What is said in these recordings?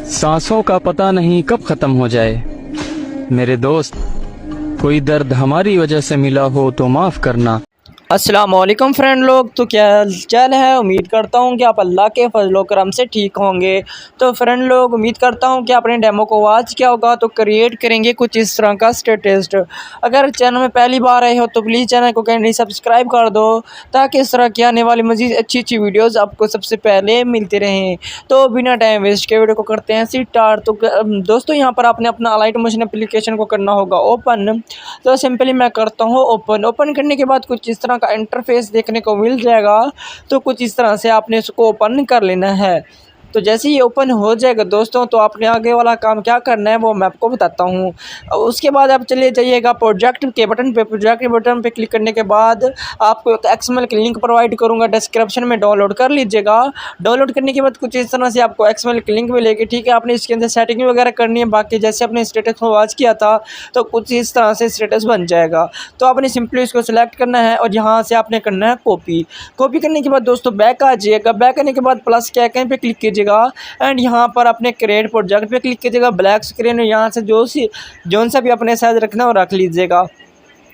सांसों का पता नहीं कब खत्म हो जाए। मेरे दोस्त, कोई दर्द हमारी वजह से मिला हो तो माफ़ करना। अस्सलाम वालेकुम फ्रेंड लोग, तो क्या हाल है। उम्मीद करता हूँ कि आप अल्लाह के फजलो करम से ठीक होंगे। तो फ्रेंड लोग, उम्मीद करता हूँ कि आपने डेमो को वॉच किया होगा। तो क्रिएट करेंगे कुछ इस तरह का स्टेटस। अगर चैनल में पहली बार आए हो तो प्लीज़ चैनल को कैंडी सब्सक्राइब कर दो, ताकि इस तरह की आने वाली मज़ीद अच्छी अच्छी वीडियोज़ आपको सबसे पहले मिलती रहें। तो बिना टाइम वेस्ट के वीडियो को करते हैं स्टार्ट। तो दोस्तों, यहाँ पर आपने अपना अलाइट मोशन एप्लीकेशन को करना होगा ओपन। तो सिंपली मैं करता हूँ ओपन करने के बाद कुछ इस तरह का इंटरफेस देखने को मिल जाएगा। तो कुछ इस तरह से आपने इसको ओपन कर लेना है। तो जैसे ही ओपन हो जाएगा दोस्तों, तो आपने आगे वाला काम क्या करना है वो मैं आपको बताता हूँ। उसके बाद आप चले जाइएगा प्रोजेक्ट के बटन पे। प्रोजेक्ट के बटन पे क्लिक करने के बाद आपको एक एक्सएमएल की लिंक प्रोवाइड करूँगा, डिस्क्रिप्शन में डाउनलोड कर लीजिएगा। डाउनलोड करने के बाद कुछ इस तरह से आपको एक्सएमएल की लिंक मिलेगी। ठीक है, आपने इसके अंदर सेटिंग वगैरह करनी है। बाकी जैसे आपने स्टेटस को वॉच किया था तो कुछ इस तरह से स्टेटस बन जाएगा। तो आपने सिंपली इसको सिलेक्ट करना है और यहाँ से आपने करना है कॉपी करने के बाद दोस्तों बैक आ जाइएगा। बैक आने के बाद प्लस के आइकन पे क्लिक कीजिएगा एंड यहाँ पर अपने क्रिएट प्रोजेक्ट पे क्लिक कीजिएगा। ब्लैक स्क्रीन, यहाँ से जोन सा भी अपने साइज रखना है वो रख लीजिएगा।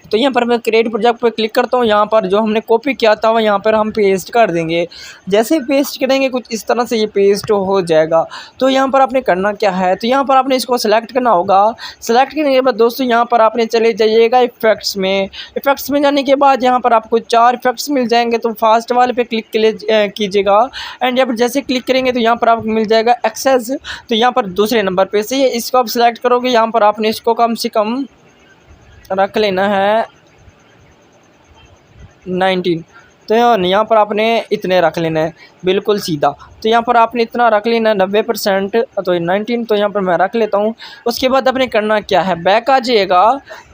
तो यहाँ पर मैं क्रिएट प्रोजेक्ट पर क्लिक करता हूँ। यहाँ पर जो हमने कॉपी किया था वो यहाँ पर हम पेस्ट कर देंगे। जैसे ही पेस्ट करेंगे कुछ इस तरह से ये पेस्ट हो जाएगा। तो यहाँ पर आपने करना क्या है, तो यहाँ पर आपने इसको सेलेक्ट करना होगा। सेलेक्ट करने के बाद दोस्तों यहाँ पर आपने चले जाइएगा इफेक्ट्स में। इफेक्ट्स में जाने के बाद यहाँ पर आपको 4 इफेक्ट्स मिल जाएंगे। तो फास्ट वाले पे क्लिक कीजिएगा एंड जब जैसे क्लिक करेंगे तो यहाँ पर आपको मिल जाएगा एक्सेस। तो यहाँ पर दूसरे नंबर पे से इसको आप सिलेक्ट करोगे। यहाँ पर आपने इसको कम से कम रख लेना है 19। तो यहाँ पर आपने इतने रख लेना है बिल्कुल सीधा। तो यहाँ पर आपने इतना रख लेना है 90%, तो 19। तो यहाँ पर मैं रख लेता हूँ। उसके बाद आपने करना क्या है, बैक आ जाइएगा,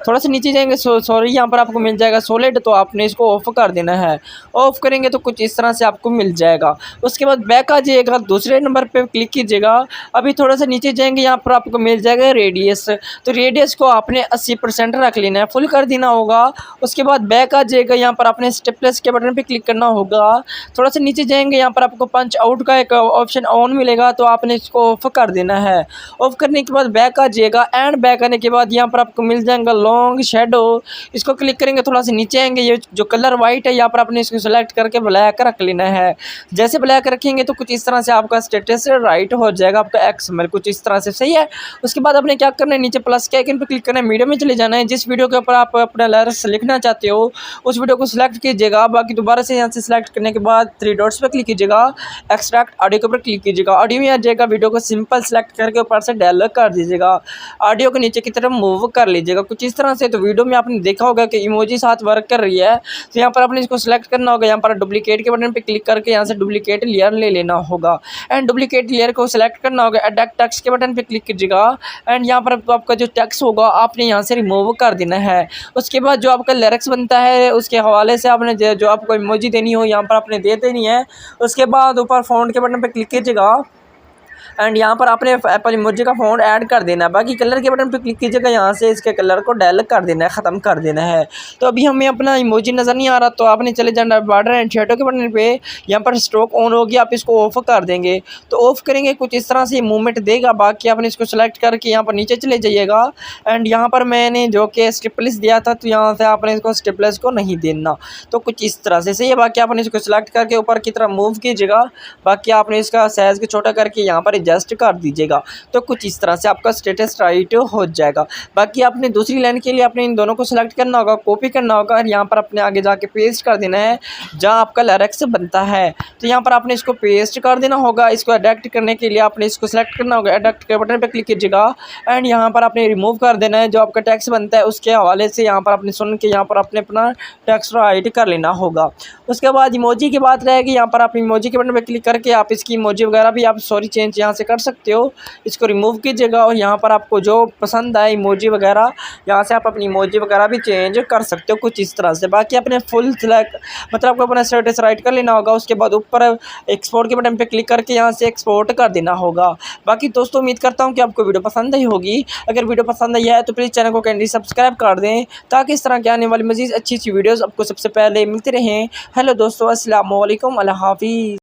थोड़ा सा नीचे जाएंगे। सॉरी, यहाँ पर आपको मिल जाएगा सॉलिड। तो आपने इसको ऑफ कर देना है। ऑफ करेंगे तो कुछ इस तरह से आपको मिल जाएगा। उसके बाद बैक आ जाइएगा, दूसरे नंबर पर क्लिक कीजिएगा। अभी थोड़ा सा नीचे जाएंगे, यहाँ पर आपको मिल जाएगा रेडियस। तो रेडियस को आपने 80% रख लेना है, फुल कर देना होगा। उसके बाद बैक आ जाइएगा, यहाँ पर आपने स्टेपलेस के बटन पे क्लिक करना होगा। थोड़ा सा नीचे जाएंगे, यहाँ पर आपको पंच आउट का एक ऑप्शन ऑन मिलेगा। तो आपने इसको ऑफ कर देना है। ऑफ करने के बाद बैक आ जाइएगा एंड बैक आने के बाद यहाँ पर आपको मिल जाएगा लॉन्ग शेडो। इसको क्लिक करेंगे, थोड़ा सा नीचे आएंगे, ये जो कलर वाइट है यहाँ पर आपने इसको सेलेक्ट करके ब्लैक रख लेना है। जैसे ब्लैक रखेंगे तो कुछ इस तरह से आपका स्टेटस राइट हो जाएगा, आपका एक्सएमएल कुछ इस तरह से सही है। उसके बाद आपने क्या करना है, नीचे प्लस के आइकन पर क्लिक करना है, मीडिया में चले जाना है। जिस वीडियो के ऊपर आप अपना लिरिक्स लिखना चाहते हो उस वीडियो को सिलेक्ट कीजिएगा। बाकी दोबारा से यहाँ से सिलेक्ट करने के बाद 3 डॉट्स पर क्लिक कीजिएगा, एक्सट्रैक्ट ऑडियो के ऊपर क्लिक कीजिएगा। ऑडियो में आ जाएगा, वीडियो को सिंपल सेलेक्ट करके ऊपर से डायल कर दीजिएगा। ऑडियो को नीचे की तरफ मूव कर लीजिएगा कुछ इस तरह से। तो वीडियो में आपने देखा होगा कि इमोजी साथ वर्क कर रही है। तो यहाँ पर आपने इसको सिलेक्ट करना होगा। यहाँ पर डुप्लीकेट के बटन पे क्लिक करके यहाँ से डुप्लीकेट लेयर ले लेना होगा एंड डुप्लीकेट लेयर को सिलेक्ट करना होगा। एडिट टेक्स्ट के बटन पे क्लिक कीजिएगा एंड यहाँ पर आपका जो टेक्स्ट होगा आपने यहाँ से रिमूव कर देना है। उसके बाद जो आपका लिरिक्स बनता है उसके हवाले से आपने जो आपको इमोजी देनी हो यहाँ पर आपने दे देनी है। उसके बाद ऊपर फ़ॉन्ट के बटन पे क्लिक कीजिएगा एंड यहाँ पर आपने एप्पल इमोजी का फ़ॉन्ट ऐड कर देना है। बाकी कलर के बटन पे क्लिक कीजिएगा, यहाँ से इसके कलर को डायल कर देना है, ख़त्म कर देना है। तो अभी हमें अपना इमोजी नज़र नहीं आ रहा, तो आपने चले जाना है बॉर्डर एंड शेडो के बटन पे। यहाँ पर स्ट्रोक ऑन होगी, आप इसको ऑफ कर देंगे। तो ऑफ करेंगे कुछ इस तरह से मूवमेंट देगा। बाकी आपने इसको सेलेक्ट करके यहाँ पर नीचे चले जाइएगा एंड यहाँ पर मैंने जो कि स्टिपलेस दिया था, तो यहाँ से आपने इसको स्टिपलेस को नहीं देना। तो कुछ इस तरह से सही है। बाकी आपने इसको सेलेक्ट करके ऊपर की तरफ मूव कीजिएगा। बाकी आपने इसका साइज़ को छोटा करके यहाँ पर एडजस्ट कर दीजिएगा। तो कुछ इस तरह से आपका स्टेटस राइट हो जाएगा। बाकी आपने दूसरी लाइन के लिए आपने इन दोनों को सिलेक्ट करना होगा, कॉपी करना होगा और यहाँ पर अपने आगे जाके पेस्ट कर देना है जहाँ आपका लिरिक्स बनता है। तो यहाँ पर आपने इसको पेस्ट कर देना होगा। इसको एडिट करने के लिए आपने इसको सिलेक्ट करना होगा, एडिट के बटन पे क्लिक कीजिएगा एंड यहाँ पर आपने रिमूव कर देना है। जो आपका टेक्स्ट बनता है उसके हवाले से यहाँ पर आपने सुन के यहाँ पर आपने अपना टेक्स्ट राइट कर लेना होगा। उसके बाद इमोजी की बात रहेगी। यहाँ पर आप इमोजी के बटन पर क्लिक करके आप इसकी इमोजी वगैरह भी आप चेंज यहाँ से कर सकते हो। इसको रिमूव कीजिएगा और यहाँ पर आपको जो पसंद आए इमोजी वगैरह यहाँ से आप अपनी इमोजी वगैरह भी चेंज कर सकते हो कुछ इस तरह से। बाकी अपने फुल सेलेक्ट मतलब आपको अपना स्टेटस राइट कर लेना होगा। उसके बाद ऊपर एक्सपोर्ट के बटन पे क्लिक करके यहाँ से एक्सपोर्ट कर देना होगा। बाकी दोस्तों, उम्मीद करता हूँ कि आपको वीडियो पसंद आई होगी। अगर वीडियो पसंद आई है तो प्लीज़ चैनल को कैंडी सब्सक्राइब कर दें, ताकि इस तरह की आने वाली मज़ीद अच्छी अच्छी वीडियोज़ आपको सबसे पहले मिलती रहें। हेलो दोस्तों, अस्सलाम वालेकुम, अल्लाह हाफ़िज़।